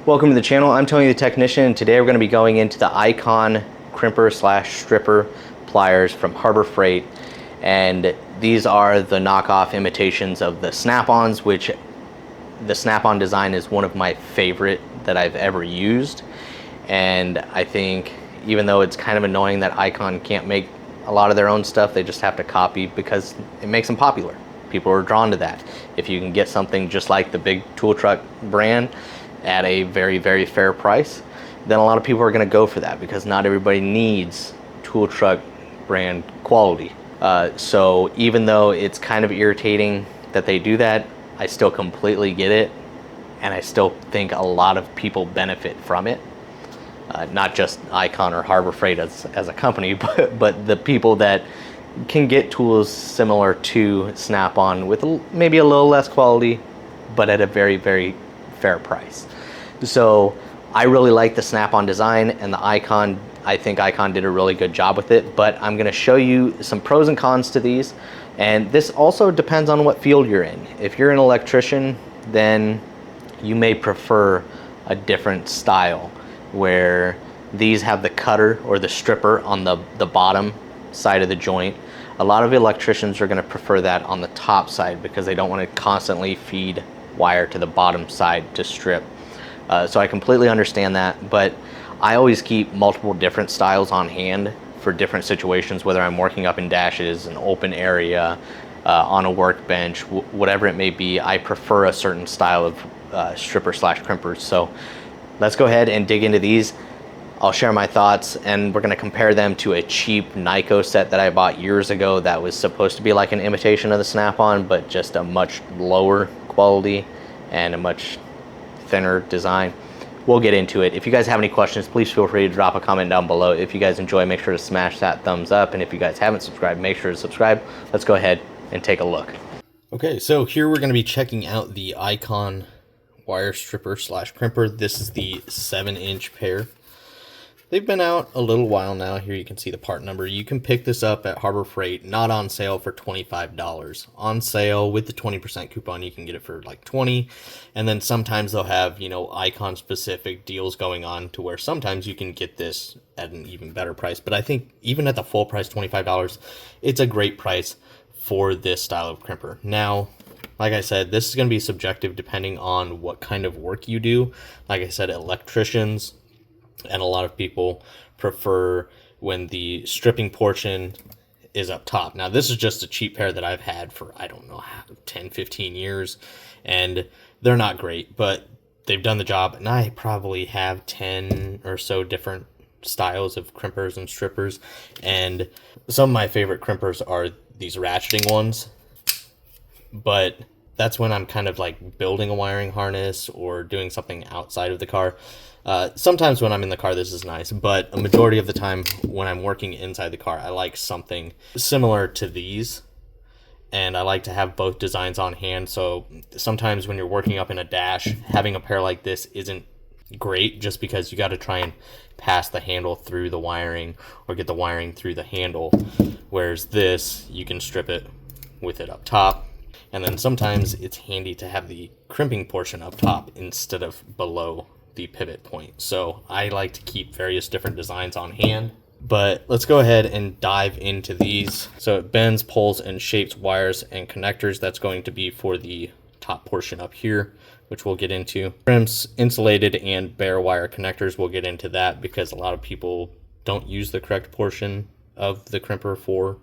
Welcome to the channel. I'm Tony the Technician, and today we're going to be going into the ICON Crimper / Stripper pliers from Harbor Freight. And these are the knockoff imitations of the Snap-ons, which the Snap-on design is one of my favorite that I've ever used. And I think even though it's kind of annoying that ICON can't make a lot of their own stuff, they just have to copy because it makes them popular. People are drawn to that. If you can get something just like the big tool truck brand at a very, very fair price, then a lot of people are going to go for that because not everybody needs tool truck brand quality. So even though it's kind of irritating that they do that, I still completely get it, and I still think a lot of people benefit from it. Not just ICON or Harbor Freight as a company, but the people that can get tools similar to Snap-on with maybe a little less quality, but at a very, very fair price. So I really like the Snap-on design, and the ICON, I think ICON did a really good job with it, but I'm going to show you some pros and cons to these. And this also depends on what field you're in. If you're an electrician, then you may prefer a different style where these have the cutter or the stripper on the bottom side of the joint. A lot of electricians are going to prefer that on the top side because they don't want to constantly feed wire to the bottom side to strip. So I completely understand that, but I always keep multiple different styles on hand for different situations, whether I'm working up in dashes, an open area, on a workbench, whatever it may be. I prefer a certain style of stripper / crimpers. So let's go ahead and dig into these. I'll share my thoughts, and we're going to compare them to a cheap Nyko set that I bought years ago that was supposed to be like an imitation of the Snap-on, but just a much lower quality and a much thinner design. We'll get into it. If you guys have any questions, please feel free to drop a comment down below. If you guys enjoy, make sure to smash that thumbs up, and if you guys haven't subscribed, make sure to subscribe. Let's go ahead and take a look. Okay, so here we're going to be checking out the ICON wire stripper / crimper. This is the 7-inch pair. They've been out a little while now. Here you can see the part number. You can pick this up at Harbor Freight, not on sale, for $25. On sale with the 20% coupon, you can get it for like $20. And then sometimes they'll have, ICON specific deals going on to where sometimes you can get this at an even better price. But I think even at the full price, $25, it's a great price for this style of crimper. Now, like I said, this is going to be subjective depending on what kind of work you do. Like I said, electricians and a lot of people prefer when the stripping portion is up top. Now, this is just a cheap pair that I've had for, I don't know, 10, 15 years, and they're not great, but they've done the job, and I probably have 10 or so different styles of crimpers and strippers, and some of my favorite crimpers are these ratcheting ones, but that's when I'm kind of like building a wiring harness or doing something outside of the car. Sometimes when I'm in the car, this is nice, but a majority of the time when I'm working inside the car, I like something similar to these, and I like to have both designs on hand. So sometimes when you're working up in a dash, having a pair like this isn't great just because you got to try and pass the handle through the wiring or get the wiring through the handle, whereas this, you can strip it with it up top. And then sometimes it's handy to have the crimping portion up top instead of below the pivot point. So I like to keep various different designs on hand, but let's go ahead and dive into these. So it bends, pulls, and shapes wires and connectors. That's going to be for the top portion up here, which we'll get into. Crimps, insulated, and bare wire connectors. We'll get into that because a lot of people don't use the correct portion of the crimper for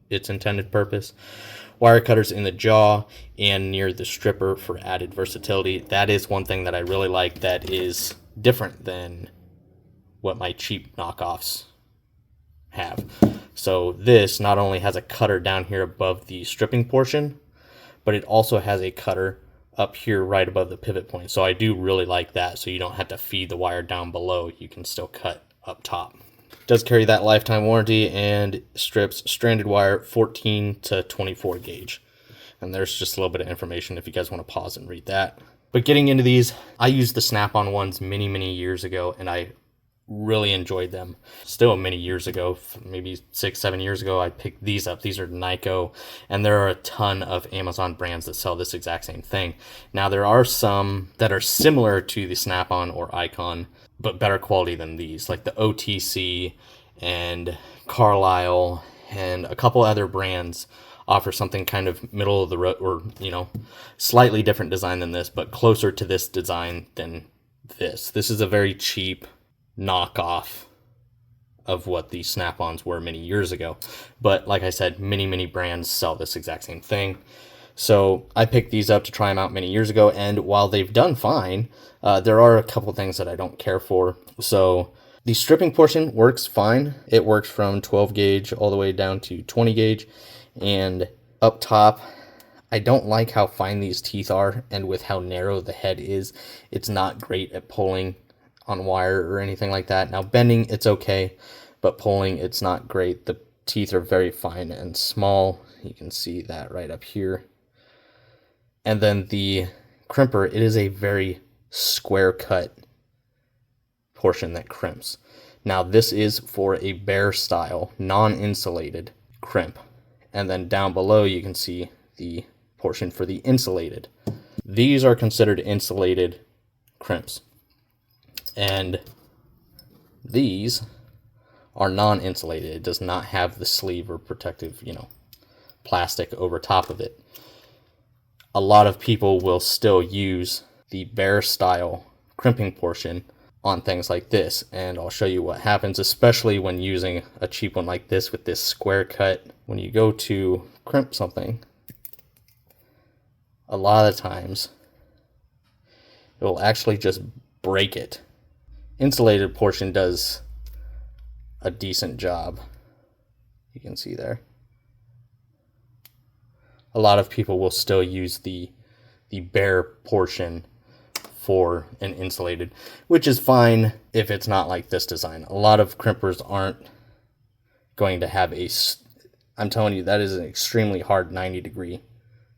its intended purpose. Wire cutters in the jaw and near the stripper for added versatility. That is one thing that I really like that is different than what my cheap knockoffs have. So this not only has a cutter down here above the stripping portion, but it also has a cutter up here right above the pivot point. So I do really like that, so you don't have to feed the wire down below. You can still cut up top. Does carry that lifetime warranty and strips stranded wire 14 to 24 gauge. And there's just a little bit of information if you guys want to pause and read that. But getting into these, I used the Snap-on ones many, many years ago, and I really enjoyed them. Still many years ago, maybe 6-7 years ago, I picked these up. These are Nyko, and there are a ton of Amazon brands that sell this exact same thing. Now, there are some that are similar to the Snap-on or Icon, but better quality than these, like the OTC and Carlisle and a couple other brands offer something kind of middle of the road, or, you know, slightly different design than this, but closer to this design than this. This is a very cheap knockoff of what the Snap-ons were many years ago. But like I said, many brands sell this exact same thing. So I picked these up to try them out many years ago, and while they've done fine, there are a couple things that I don't care for. So the stripping portion works fine. It works from 12 gauge all the way down to 20 gauge. And up top, I don't like how fine these teeth are, and with how narrow the head is, it's not great at pulling on wire or anything like that. Now bending, it's okay, but pulling, it's not great. The teeth are very fine and small. You can see that right up here. And then the crimper, it is a very square cut portion that crimps. Now this is for a bare style, non-insulated crimp. And then down below you can see the portion for the insulated. These are considered insulated crimps. And these are non-insulated. It does not have the sleeve or protective, you know, plastic over top of it. A lot of people will still use the bare style crimping portion on things like this, and I'll show you what happens, especially when using a cheap one like this with this square cut. When you go to crimp something, a lot of times it will actually just break it. Insulated portion does a decent job. You can see there. A lot of people will still use the bare portion for an insulated, which is fine if it's not like this design. A lot of crimpers aren't going to have I'm telling you, that is an extremely hard 90 degree.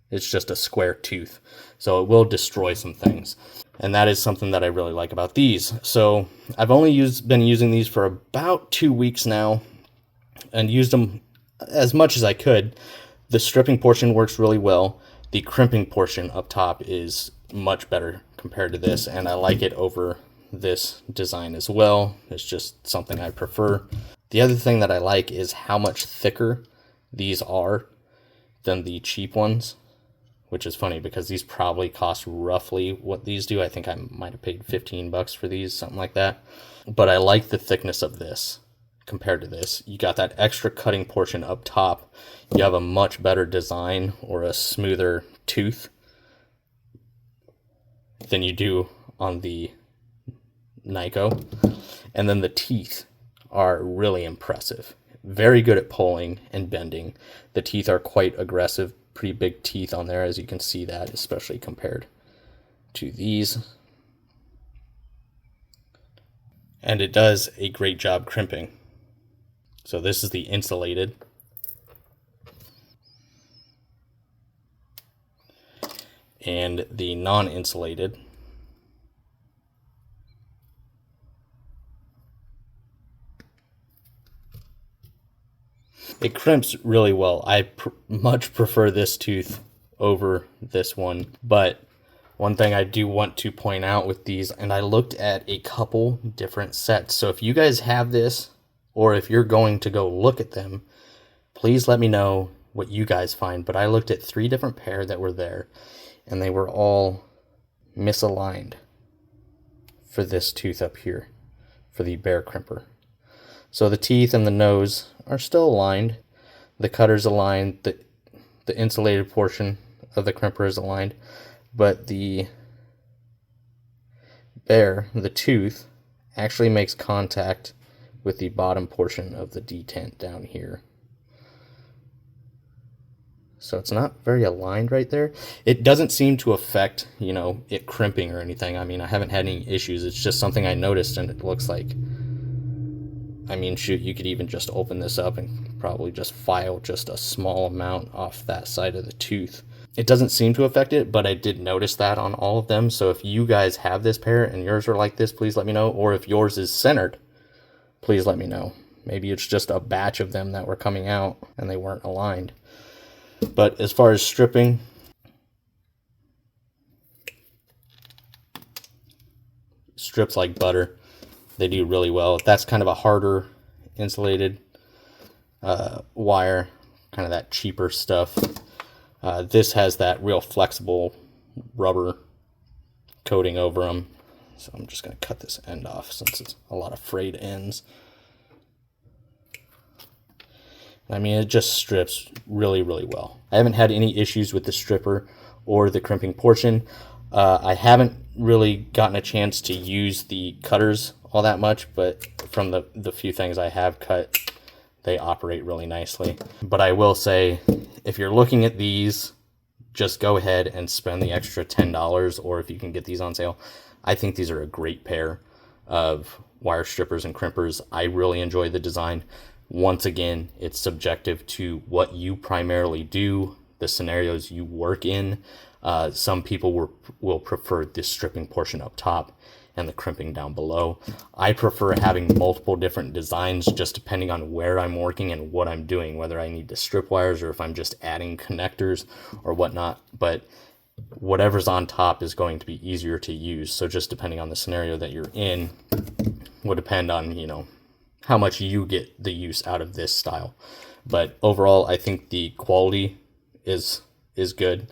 It's just a square tooth, so it will destroy some things. And that is something that I really like about these. So I've only been using these for about 2 weeks now, and used them as much as I could. The stripping portion works really well. The crimping portion up top is much better compared to this, and I like it over this design as well. It's just something I prefer. The other thing that I like is how much thicker these are than the cheap ones, which is funny because these probably cost roughly what these do. I think I might have paid $15 for these, something like that. But I like the thickness of this compared to this. You got that extra cutting portion up top. You have a much better design or a smoother tooth than you do on the Nyko. And then the teeth are really impressive. Very good at pulling and bending. The teeth are quite aggressive, pretty big teeth on there, as you can see that, especially compared to these. And it does a great job crimping. So this is the insulated. And the non-insulated. It crimps really well. I much prefer this tooth over this one. But one thing I do want to point out with these, and I looked at a couple different sets. So if you guys have this, or if you're going to go look at them, please let me know what you guys find. But I looked at 3 different pair that were there, and they were all misaligned for this tooth up here, for the bare crimper. So the teeth and the nose are still aligned. The cutter's aligned. The insulated portion of the crimper is aligned. But the bare, the tooth, actually makes contact with the bottom portion of the detent down here. So it's not very aligned right there. It doesn't seem to affect, you know, it crimping or anything. I mean, I haven't had any issues. It's just something I noticed, and it looks like, I mean, shoot, you could even just open this up and probably just file just a small amount off that side of the tooth. It doesn't seem to affect it, but I did notice that on all of them. So if you guys have this pair and yours are like this, please let me know. Or if yours is centered please let me know. Maybe it's just a batch of them that were coming out and they weren't aligned. But as far as stripping, strips like butter. They do really well. That's kind of a harder insulated wire, kind of that cheaper stuff. This has that real flexible rubber coating over them. So I'm just going to cut this end off since it's a lot of frayed ends. I mean, it just strips really, really well. I haven't had any issues with the stripper or the crimping portion. I haven't really gotten a chance to use the cutters all that much, but from the few things I have cut, they operate really nicely. But I will say, if you're looking at these, just go ahead and spend the extra $10, or if you can get these on sale. I think these are a great pair of wire strippers and crimpers. I really enjoy the design. Once again, it's subjective to what you primarily do, the scenarios you work in. Some people will prefer this stripping portion up top and the crimping down below. I prefer having multiple different designs just depending on where I'm working and what I'm doing, whether I need to strip wires or if I'm just adding connectors or whatnot. But whatever's on top is going to be easier to use. So just depending on the scenario that you're in will depend on, you know, how much you get the use out of this style. But overall, I think the quality is good,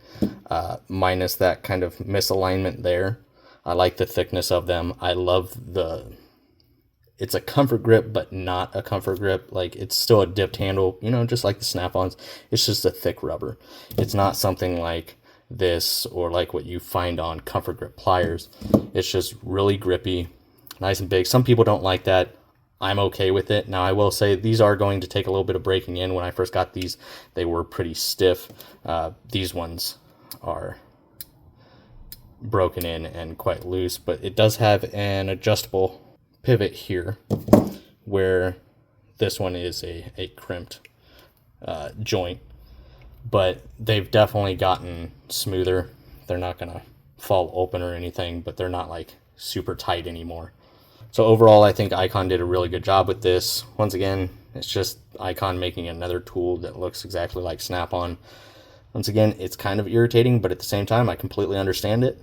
minus that kind of misalignment there. I like the thickness of them. I love it's a comfort grip, but not a comfort grip. Like, it's still a dipped handle, you know, just like the snap-ons. It's just a thick rubber. It's not something like this or like what you find on comfort grip pliers. It's just really grippy, nice and big. Some people don't like that. I'm okay with it. Now, I will say these are going to take a little bit of breaking in. When I first got these, they were pretty stiff. These ones are broken in and quite loose, but it does have an adjustable pivot here where this one is a crimped joint, but they've definitely gotten smoother. They're not going to fall open or anything, but they're not like super tight anymore. So overall, I think ICON did a really good job with this. Once again, it's just ICON making another tool that looks exactly like Snap-on. Once again, it's kind of irritating, but at the same time, I completely understand it.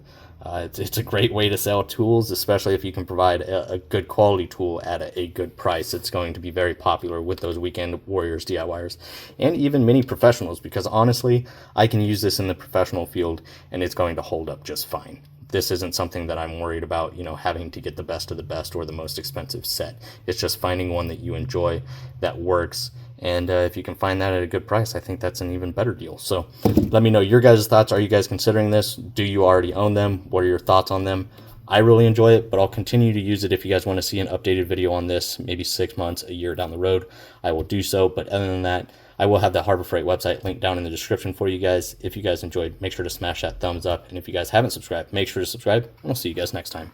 It's a great way to sell tools, especially if you can provide a good quality tool at a good price. It's going to be very popular with those weekend warriors, DIYers, and even many professionals, because honestly, I can use this in the professional field and it's going to hold up just fine. This isn't something that I'm worried about, you know, having to get the best of the best or the most expensive set. It's just finding one that you enjoy, that works. And if you can find that at a good price, I think that's an even better deal. So let me know your guys' thoughts. Are you guys considering this? Do you already own them? What are your thoughts on them? I really enjoy it, but I'll continue to use it. If you guys want to see an updated video on this, maybe 6 months, a year down the road, I will do so. But other than that, I will have the Harbor Freight website linked down in the description for you guys. If you guys enjoyed, make sure to smash that thumbs up. And if you guys haven't subscribed, make sure to subscribe. And I'll see you guys next time.